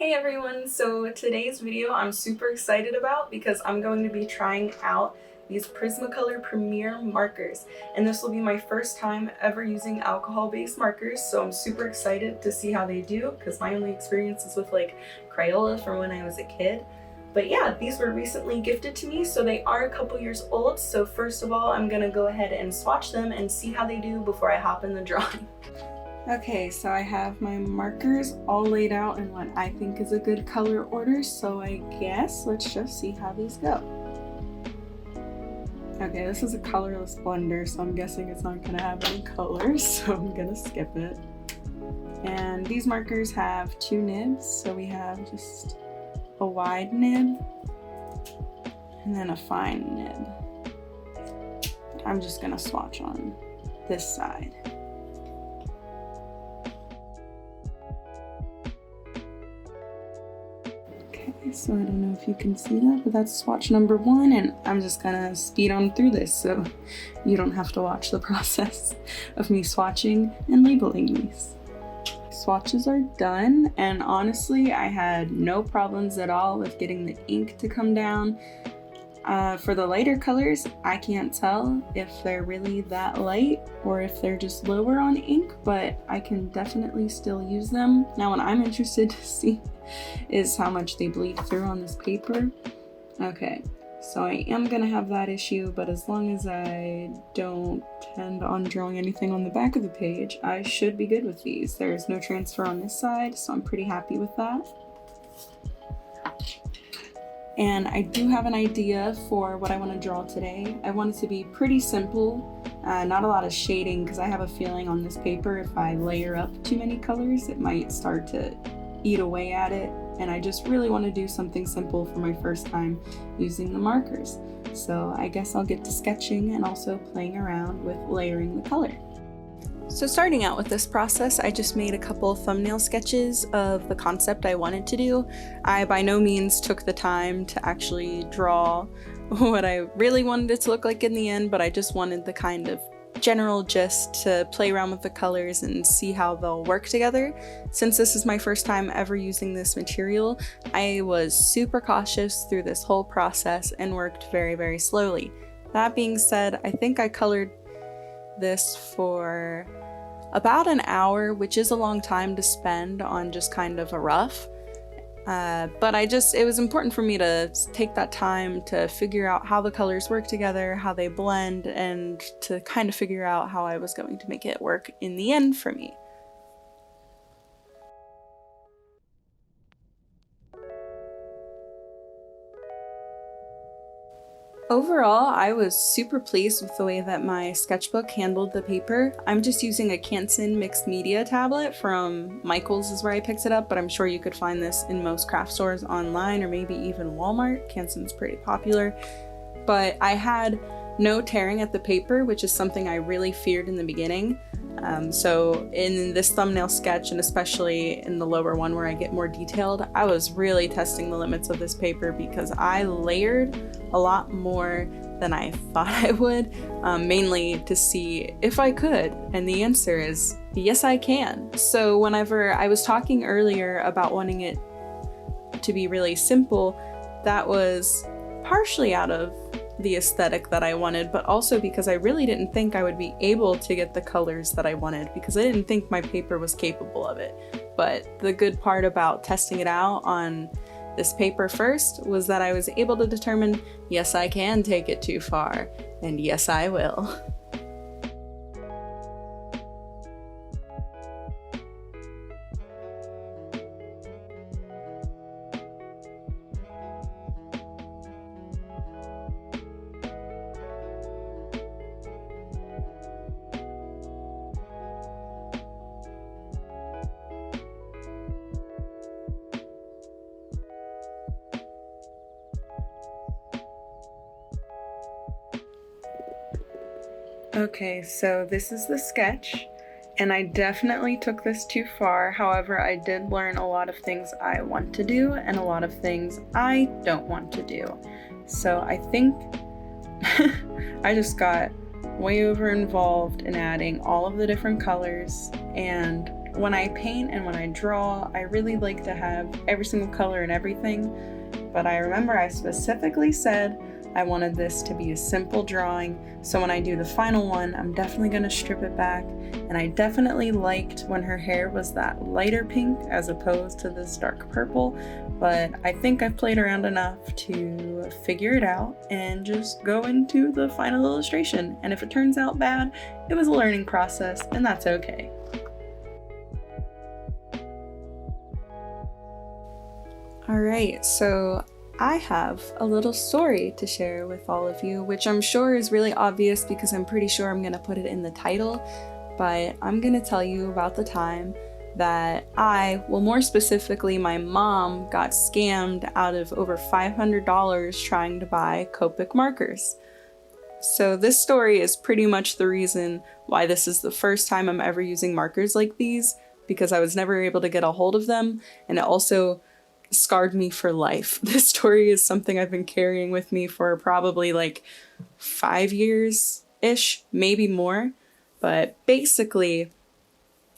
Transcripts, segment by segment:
Hey everyone, so today's video I'm super excited about because I'm going to be trying out these Prismacolor Premier markers, and this will be my first time ever using alcohol-based markers, so I'm super excited to see how they do because my only experience is with like Crayola from when I was a kid. But yeah, these were recently gifted to me, so they are a couple years old. So first of all, I'm gonna go ahead and swatch them and see how they do before I hop in the drawing. Okay, so I have my markers all laid out in what I think is a good color order, so I guess let's just see how these go. Okay, this is a colorless blender, so I'm guessing it's not gonna have any colors, so I'm gonna skip it. And these markers have two nibs, so we have just a wide nib and then a fine nib. I'm just gonna swatch on this side. So I don't know if you can see that, but that's swatch number one, and I'm just gonna speed on through this so you don't have to watch the process of me swatching and labeling these. Swatches are done, and honestly I had no problems at all with getting the ink to come down. For the lighter colors, I can't tell if they're really that light or if they're just lower on ink, but I can definitely still use them. Now what I'm interested to see is how much they bleed through on this paper. Okay, so I am gonna have that issue, but as long as I don't tend on drawing anything on the back of the page, I should be good with these. There's no transfer on this side, so I'm pretty happy with that. And I do have an idea for what I want to draw today. I want it to be pretty simple, not a lot of shading, because I have a feeling on this paper if I layer up too many colors it might start to eat away at it, and I just really want to do something simple for my first time using the markers. So I guess I'll get to sketching and also playing around with layering the color. So starting out with this process, I just made a couple thumbnail sketches of the concept I wanted to do. I by no means took the time to actually draw what I really wanted it to look like in the end, but I just wanted the kind of general gist to play around with the colors and see how they'll work together. Since this is my first time ever using this material, I was super cautious through this whole process and worked very, very slowly. That being said, I think I colored this for about an hour, which is a long time to spend on just kind of a rough. But it was important for me to take that time to figure out how the colors work together, how they blend, and to kind of figure out how I was going to make it work in the end for me. Overall, I was super pleased with the way that my sketchbook handled the paper. I'm just using a Canson mixed media tablet from Michael's is where I picked it up, but I'm sure you could find this in most craft stores online or maybe even Walmart. Canson's pretty popular. But I had no tearing at the paper, which is something I really feared in the beginning. So in this thumbnail sketch, and especially in the lower one where I get more detailed, I was really testing the limits of this paper because I layered a lot more than I thought I would, mainly to see if I could, and the answer is yes, I can. So whenever I was talking earlier about wanting it to be really simple, that was partially out of the aesthetic that I wanted, but also because I really didn't think I would be able to get the colors that I wanted, because I didn't think my paper was capable of it. But the good part about testing it out on this paper first was that I was able to determine, yes, I can take it too far, and yes, I will. Okay, so this is the sketch, and I definitely took this too far. However, I did learn a lot of things I want to do and a lot of things I don't want to do. So I think I just got way over involved in adding all of the different colors and when I paint and when I draw, I really like to have every single color and everything, but I remember I specifically said I wanted this to be a simple drawing, so when I do the final one, I'm definitely going to strip it back, and I definitely liked when her hair was that lighter pink as opposed to this dark purple, but I think I've played around enough to figure it out and just go into the final illustration, and if it turns out bad, it was a learning process, and that's okay. Alright, so I have a little story to share with all of you, which I'm sure is really obvious because I'm pretty sure I'm going to put it in the title, but I'm going to tell you about the time that more specifically my mom, got scammed out of over $500 trying to buy Copic markers. So this story is pretty much the reason why this is the first time I'm ever using markers like these, because I was never able to get a hold of them, and it also scarred me for life. This story is something I've been carrying with me for probably like 5 years-ish, maybe more. But basically,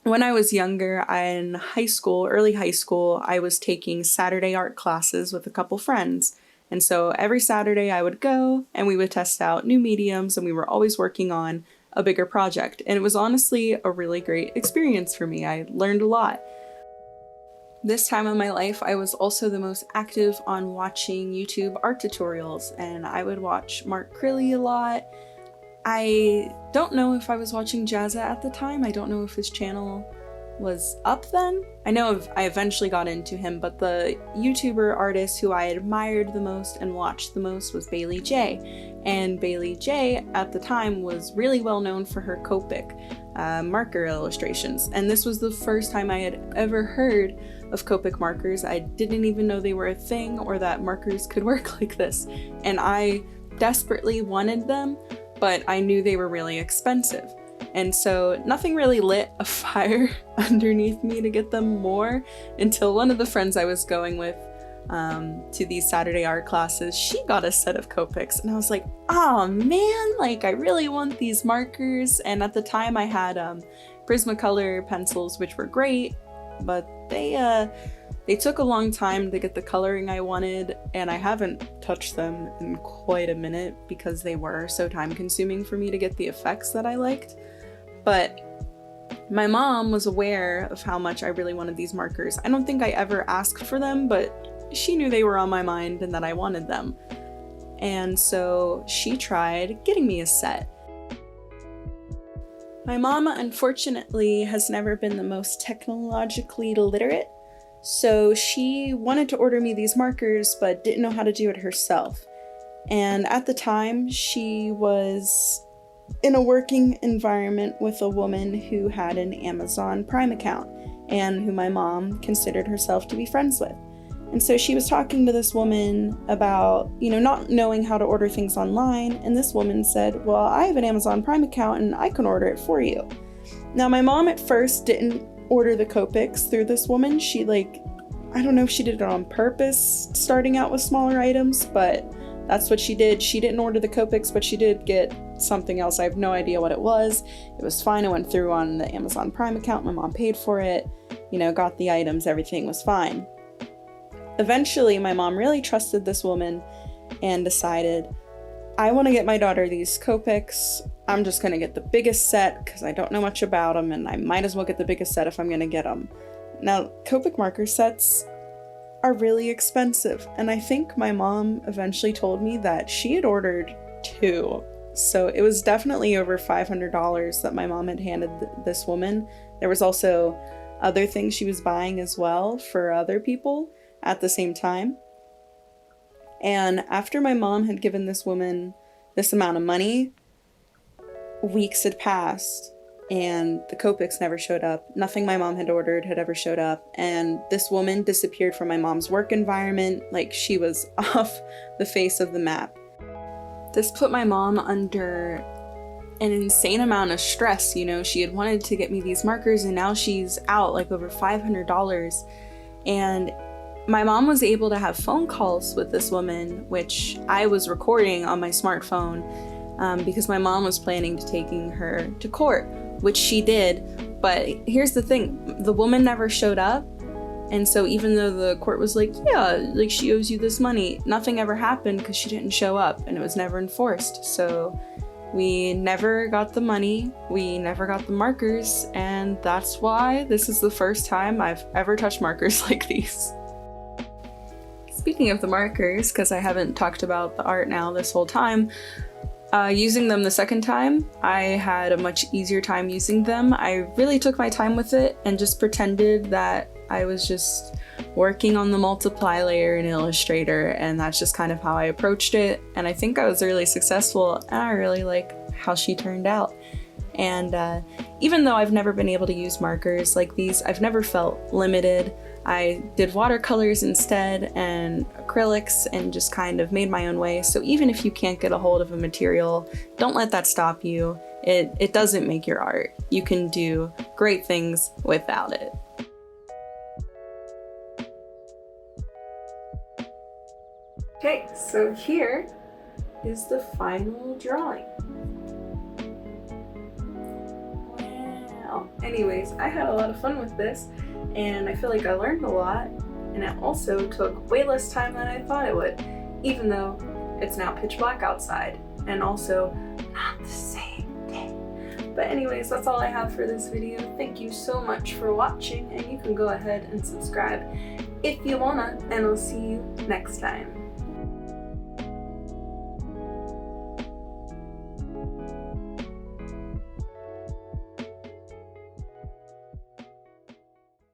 when I was younger, in high school, early high school, I was taking Saturday art classes with a couple friends. And so every Saturday I would go and we would test out new mediums, and we were always working on a bigger project. And it was honestly a really great experience for me. I learned a lot. This time of my life, I was also the most active on watching YouTube art tutorials, and I would watch Mark Crilly a lot. I don't know if I was watching Jazza at the time. I don't know if his channel was up then. I know I eventually got into him, but the YouTuber artist who I admired the most and watched the most was Bailey J. And Bailey J at the time was really well known for her Copic marker illustrations. And this was the first time I had ever heard of Copic markers. I didn't even know they were a thing or that markers could work like this. And I desperately wanted them, but I knew they were really expensive. And so nothing really lit a fire underneath me to get them more until one of the friends I was going with to these Saturday art classes, she got a set of Copics, and I was like, oh man, like I really want these markers. And at the time I had Prismacolor pencils, which were great, but they took a long time to get the coloring I wanted, and I haven't touched them in quite a minute because they were so time consuming for me to get the effects that I liked. But my mom was aware of how much I really wanted these markers. I don't think I ever asked for them, but she knew they were on my mind and that I wanted them. And so she tried getting me a set. My mom, unfortunately, has never been the most technologically literate, so she wanted to order me these markers but didn't know how to do it herself. And at the time, she was in a working environment with a woman who had an Amazon Prime account and who my mom considered herself to be friends with. And so she was talking to this woman about, not knowing how to order things online, and this woman said, well, I have an Amazon Prime account and I can order it for you. Now, my mom at first didn't order the Copics through this woman. She I don't know if she did it on purpose, starting out with smaller items, but that's what she did. She didn't order the Copics, but she did get something else. I have no idea what it was. It was fine. It went through on the Amazon Prime account. My mom paid for it, got the items, everything was fine. Eventually, my mom really trusted this woman and decided, I want to get my daughter these Copics. I'm just going to get the biggest set because I don't know much about them, and I might as well get the biggest set if I'm going to get them. Now, Copic marker sets are really expensive, and I think my mom eventually told me that she had ordered 2. So it was definitely over $500 that my mom had handed this woman. There was also other things she was buying as well for other people at the same time. And after my mom had given this woman this amount of money, weeks had passed and the Copics never showed up. Nothing my mom had ordered had ever showed up, and this woman disappeared from my mom's work environment, like she was off the face of the map. This put my mom under an insane amount of stress. She had wanted to get me these markers and now she's out like over $500. And my mom was able to have phone calls with this woman, which I was recording on my smartphone because my mom was planning to taking her to court, which she did. But here's the thing, the woman never showed up. And so even though the court was like, yeah, like she owes you this money, nothing ever happened because she didn't show up and it was never enforced. So we never got the money, we never got the markers, and that's why this is the first time I've ever touched markers like these. Speaking of the markers, because I haven't talked about the art now this whole time, using them the second time, I had a much easier time using them. I really took my time with it and just pretended that I was just working on the multiply layer in Illustrator, and that's just kind of how I approached it, and I think I was really successful, and I really like how she turned out. And even though I've never been able to use markers like these, I've never felt limited. I did watercolors instead and acrylics and just kind of made my own way. So even if you can't get a hold of a material, don't let that stop you. It doesn't make your art. You can do great things without it. Okay, so here is the final drawing. Wow. Anyways, I had a lot of fun with this, and I feel like I learned a lot, and it also took way less time than I thought it would, even though it's now pitch black outside, and also not the same day. But anyways, that's all I have for this video. Thank you so much for watching, and you can go ahead and subscribe if you wanna, and I'll see you next time.